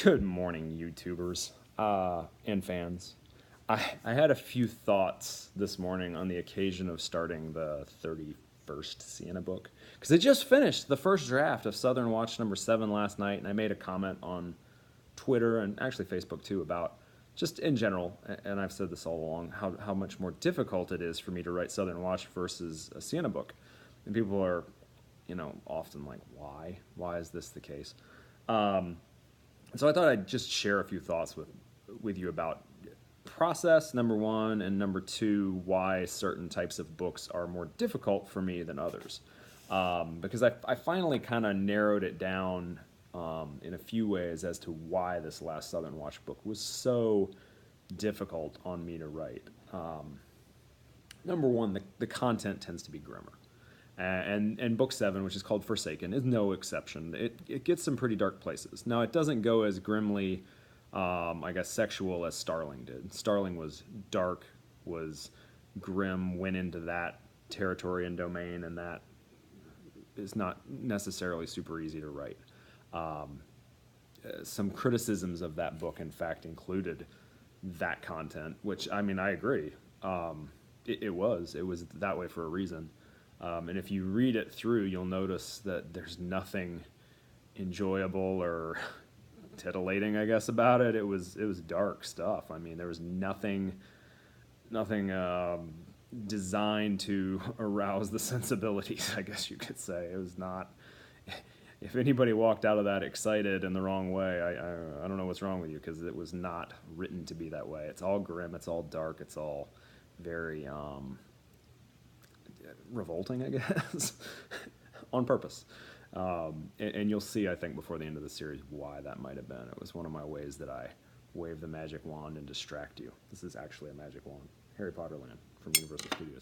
Good morning, YouTubers and fans. I had a few thoughts this morning on the occasion of starting the 31st Sienna book. Because I just finished the first draft of Southern Watch number 7 last night, and I made a comment on Twitter and actually Facebook too about just in general, and I've said this all along, how much more difficult it is for me to write Southern Watch versus a Sienna book. And people are, often like, why? Why is this the case? So I thought I'd just share a few thoughts with you about process, number one, and number two, why certain types of books are more difficult for me than others. Because I finally kind of narrowed it down in a few ways as to why this last Southern Watch book was so difficult on me to write. Number one, the content tends to be grimmer. And book 7, which is called Forsaken, is no exception. It gets some pretty dark places. Now, it doesn't go as grimly, sexual as Starling did. Starling was dark, was grim, went into that territory and domain, and that is not necessarily super easy to write. Some criticisms of that book, in fact, included that content, which, I agree. It was that way for a reason. And if you read it through, you'll notice that there's nothing enjoyable or titillating, I guess, about it. It was dark stuff. There was nothing designed to arouse the sensibilities, I guess you could say. It was not. If anybody walked out of that excited in the wrong way, I don't know what's wrong with you, because it was not written to be that way. It's all grim. It's all dark. It's all very revolting, I guess, on purpose. And you'll see, I think, before the end of the series why that might have been. It was one of my ways that I wave the magic wand and distract you. This is actually a magic wand. Harry Potter land from Universal Studios.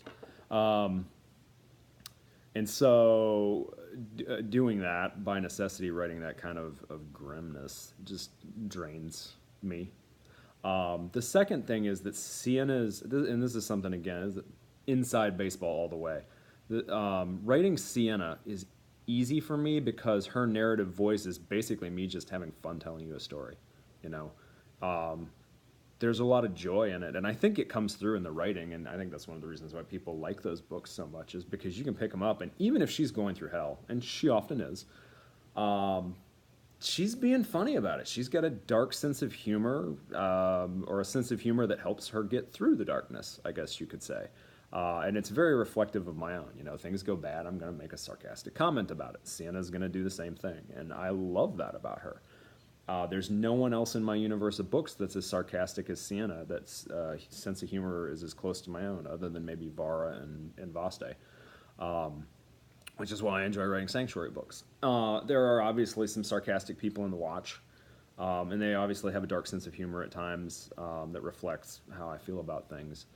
And so doing that, by necessity, writing that kind of grimness just drains me. The second thing is that Sienna's, and this is something, again, is inside baseball all the way. Writing Sienna is easy for me because her narrative voice is basically me just having fun telling you a story. There's a lot of joy in it, and I think it comes through in the writing, and I think that's one of the reasons why people like those books so much, is because you can pick them up, and even if she's going through hell, and she often is, she's being funny about it. She's got a dark sense of humor, or a sense of humor that helps her get through the darkness, I guess you could say. And it's very reflective of my own. Things go bad, I'm going to make a sarcastic comment about it. Sienna's going to do the same thing, and I love that about her. There's no one else in my universe of books that's as sarcastic as Sienna, that's sense of humor is as close to my own, other than maybe Vara and Vaste, which is why I enjoy writing Sanctuary books. There are obviously some sarcastic people in the Watch, and they obviously have a dark sense of humor at times that reflects how I feel about things.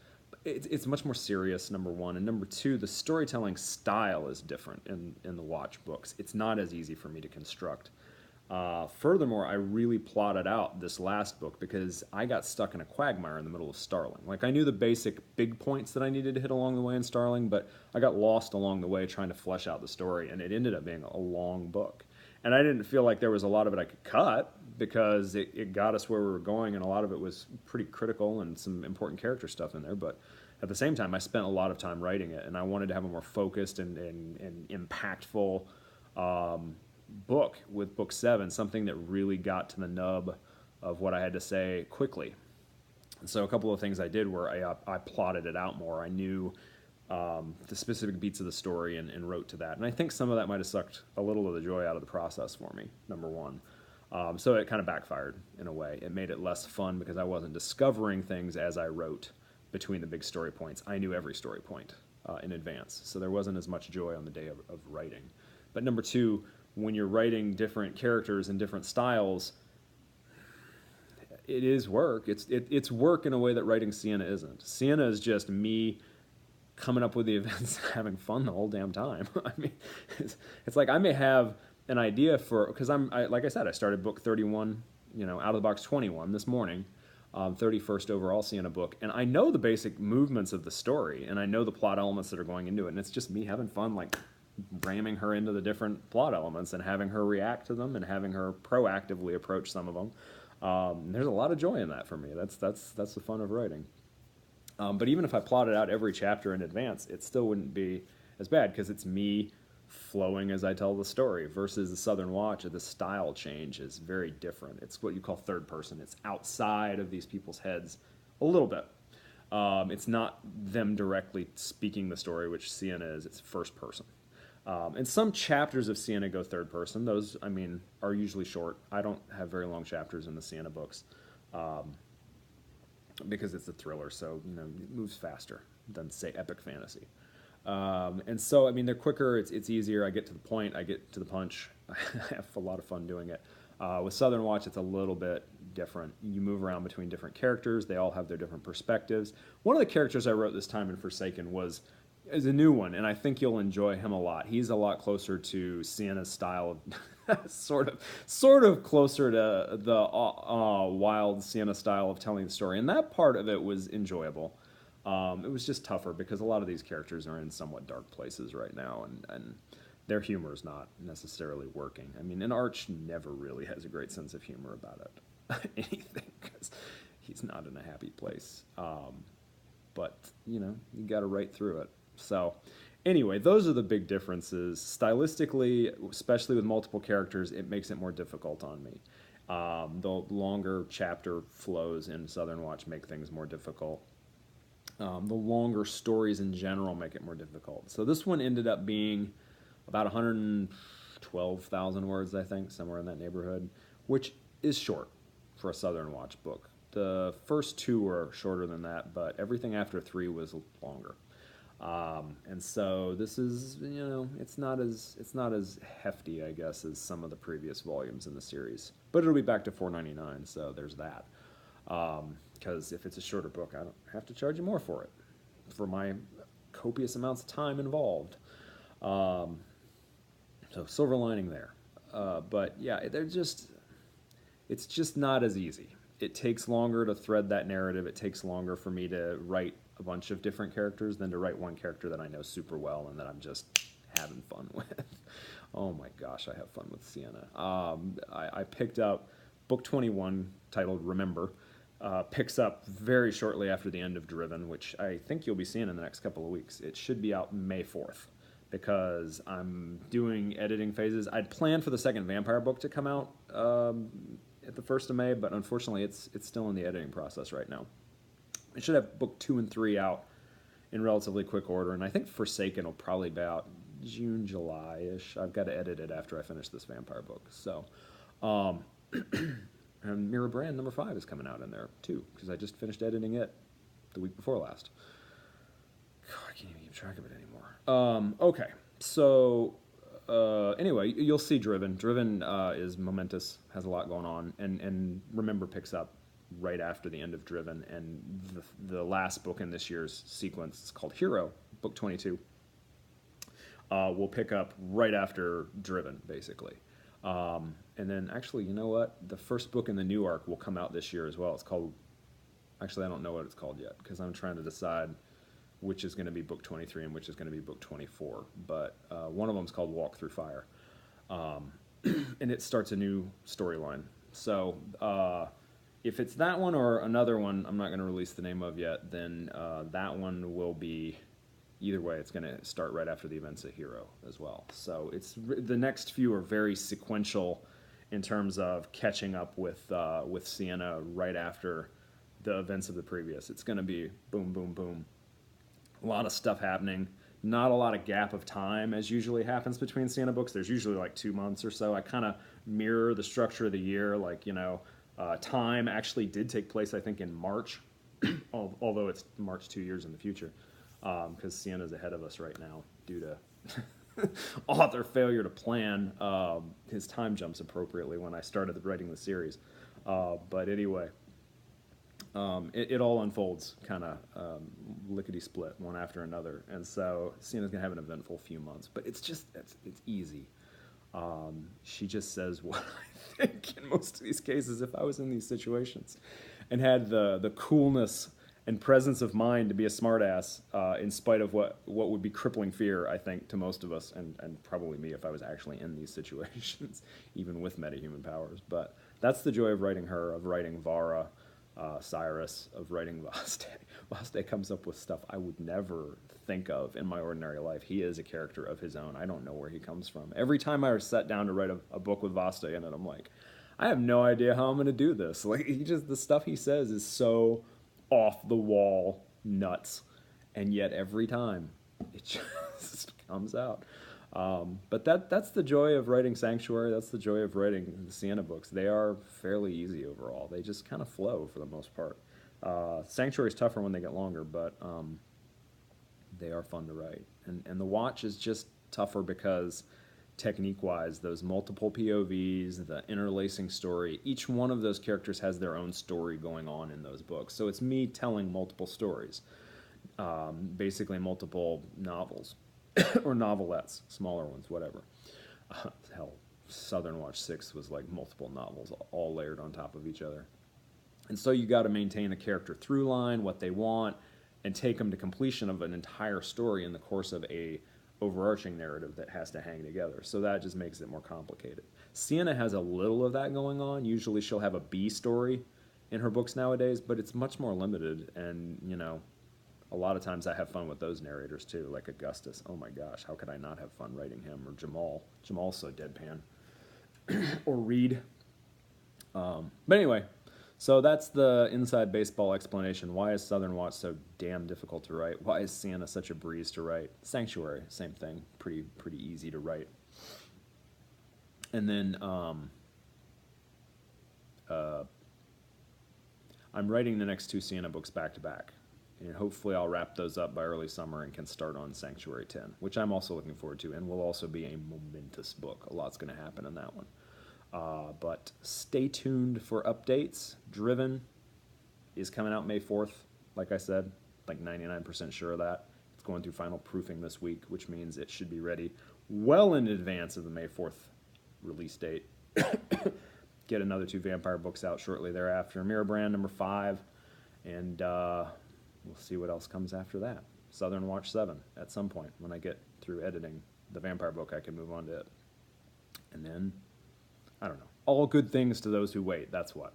It's much more serious, number one, and number two, the storytelling style is different in the Watch books. It's not as easy for me to construct. Furthermore, I really plotted out this last book because I got stuck in a quagmire in the middle of Starling. Like, I knew the basic big points that I needed to hit along the way in Starling, but I got lost along the way trying to flesh out the story, and it ended up being a long book. And I didn't feel like there was a lot of it I could cut, because it got us where we were going, and a lot of it was pretty critical and some important character stuff in there. But at the same time, I spent a lot of time writing it, and I wanted to have a more focused and impactful book with book 7, something that really got to the nub of what I had to say quickly. And so a couple of things I did were I plotted it out more. I knew the specific beats of the story and wrote to that. And I think some of that might have sucked a little of the joy out of the process for me, number one. So it kind of backfired in a way. It made it less fun because I wasn't discovering things as I wrote between the big story points. I knew every story point in advance, so there wasn't as much joy on the day of writing. But number two, when you're writing different characters and different styles, it is work. It's work in a way that writing Sienna isn't. Sienna is just me coming up with the events and having fun the whole damn time. It's like I may have an idea for, because like I said, I started book 31, out of the box 21 this morning, 31st overall Sienna book, and I know the basic movements of the story, and I know the plot elements that are going into it, and it's just me having fun, like, ramming her into the different plot elements and having her react to them and having her proactively approach some of them. There's a lot of joy in that for me. That's the fun of writing. But even if I plotted out every chapter in advance, it still wouldn't be as bad because it's me flowing as I tell the story versus the Southern Watch. The style change is very different. It's what you call third person. It's outside of these people's heads a little bit. It's not them directly speaking the story, which Sienna is. It's first person. And some chapters of Sienna go third person. Those, I mean, are usually short. I don't have very long chapters in the Sienna books because it's a thriller, so it moves faster than, say, epic fantasy. And so, I mean, they're quicker. It's easier. I get to the point. I get to the punch. I have a lot of fun doing it. With Southern Watch, it's a little bit different. You move around between different characters. They all have their different perspectives. One of the characters I wrote this time in Forsaken is a new one, and I think you'll enjoy him a lot. He's a lot closer to Sienna's style, sort of closer to the wild Sienna style of telling the story, and that part of it was enjoyable. It was just tougher because a lot of these characters are in somewhat dark places right now, and their humor is not necessarily working. I mean, and Arch never really has a great sense of humor about anything because he's not in a happy place. But, you got to write through it. So, anyway, those are the big differences. Stylistically, especially with multiple characters, it makes it more difficult on me. The longer chapter flows in Southern Watch make things more difficult. The longer stories in general make it more difficult. So this one ended up being about 112,000 words, I think, somewhere in that neighborhood, which is short for a Southern Watch book. The first two were shorter than that, but everything after 3 was longer. And so this is, it's not as hefty, I guess, as some of the previous volumes in the series. But it'll be back to $4.99, so there's that. Because if it's a shorter book, I don't have to charge you more for it, for my copious amounts of time involved. So silver lining there. But yeah, it's just not as easy. It takes longer to thread that narrative. It takes longer for me to write a bunch of different characters than to write one character that I know super well and that I'm just having fun with. Oh my gosh, I have fun with Sienna. I picked up book 21 titled Remember. Picks up very shortly after the end of Driven, which I think you'll be seeing in the next couple of weeks. It should be out May 4th because I'm doing editing phases. I'd planned for the second vampire book to come out at the 1st of May, but unfortunately it's still in the editing process right now. I should have book 2 and 3 out in relatively quick order, and I think Forsaken will probably be out June, July-ish. I've got to edit it after I finish this vampire book. So, and Mirror Brand number 5 is coming out in there too, because I just finished editing it the week before last. God, I can't even keep track of it anymore. Okay, so anyway, you'll see Driven. Driven is momentous, has a lot going on, and Remember picks up right after the end of Driven, and the last book in this year's sequence is called Hero, book 22. Will pick up right after Driven, basically. And then, actually, you know what? The first book in the new arc will come out this year as well. It's called... Actually, I don't know what it's called yet, because I'm trying to decide which is going to be book 23 and which is going to be book 24. But one of them is called Walk Through Fire. And it starts a new storyline. So, if it's that one or another one I'm not going to release the name of yet, then that one will be... Either way, it's going to start right after the events of Hero as well. So the next few are very sequential in terms of catching up with Sienna right after the events of the previous. It's going to be boom, boom, boom. A lot of stuff happening. Not a lot of gap of time as usually happens between Sienna books. There's usually like 2 months or so. I kind of mirror the structure of the year. Like, Time actually did take place, I think, in March, although it's March 2 years in the future. Because Sienna's ahead of us right now due to author failure to plan his time jumps appropriately when I started writing the series. But anyway, it all unfolds kind of lickety-split, one after another. And so Sienna's going to have an eventful few months. But it's easy. She just says what I think in most of these cases if I was in these situations. And had the coolness and presence of mind to be a smartass, in spite of what would be crippling fear, I think, to most of us, and probably me if I was actually in these situations, even with metahuman powers. But that's the joy of writing her, of writing Vara, Cyrus, of writing Vaste. Vaste comes up with stuff I would never think of in my ordinary life. He is a character of his own. I don't know where he comes from. Every time I sat down to write a book with Vaste in it, I'm like, I have no idea how I'm going to do this. Like, the stuff he says is so off the wall nuts, and yet every time it just comes out. But that's the joy of writing Sanctuary. That's the joy of writing the Sienna books. They are fairly easy overall. They just kind of flow for the most part. Sanctuary is tougher when they get longer, but they are fun to write. And the Watch is just tougher because technique-wise, those multiple POVs, the interlacing story, each one of those characters has their own story going on in those books. So it's me telling multiple stories, basically multiple novels or novelettes, smaller ones, whatever. Hell, Southern Watch 6 was like multiple novels all layered on top of each other. And so you got to maintain a character through line, what they want, and take them to completion of an entire story in the course of a overarching narrative that has to hang together. So that just makes it more complicated. Sienna has a little of that going on. Usually she'll have a B story in her books nowadays, but it's much more limited. And, you know, a lot of times I have fun with those narrators too, like Augustus. Oh my gosh, how could I not have fun writing him? Or Jamal. Jamal's so deadpan. Or Reed. But anyway, so that's the inside baseball explanation. Why is Southern Watch so damn difficult to write? Why is Sienna such a breeze to write? Sanctuary, same thing, pretty easy to write. And then I'm writing the next 2 Sienna books back to back, and hopefully I'll wrap those up by early summer and can start on Sanctuary 10, which I'm also looking forward to, and will also be a momentous book. A lot's going to happen in that one. But stay tuned for updates. Driven is coming out May 4th, like I said, like 99% sure of that. It's going through final proofing this week, which means it should be ready well in advance of the May 4th release date. Get another 2 vampire books out shortly thereafter. Mirror Brand number 5, and we'll see what else comes after that. Southern Watch 7 at some point when I get through editing the vampire book, I can move on to it. And then, I don't know. All good things to those who wait, that's what.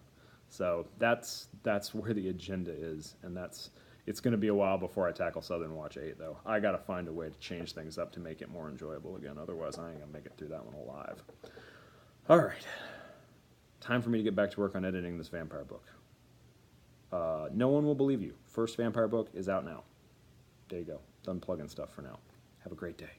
So that's where the agenda is, and it's going to be a while before I tackle Southern Watch 8, though. I got to find a way to change things up to make it more enjoyable again. Otherwise, I ain't going to make it through that one alive. All right. Time for me to get back to work on editing this vampire book. No one will believe you. First vampire book is out now. There you go. Done plugging stuff for now. Have a great day.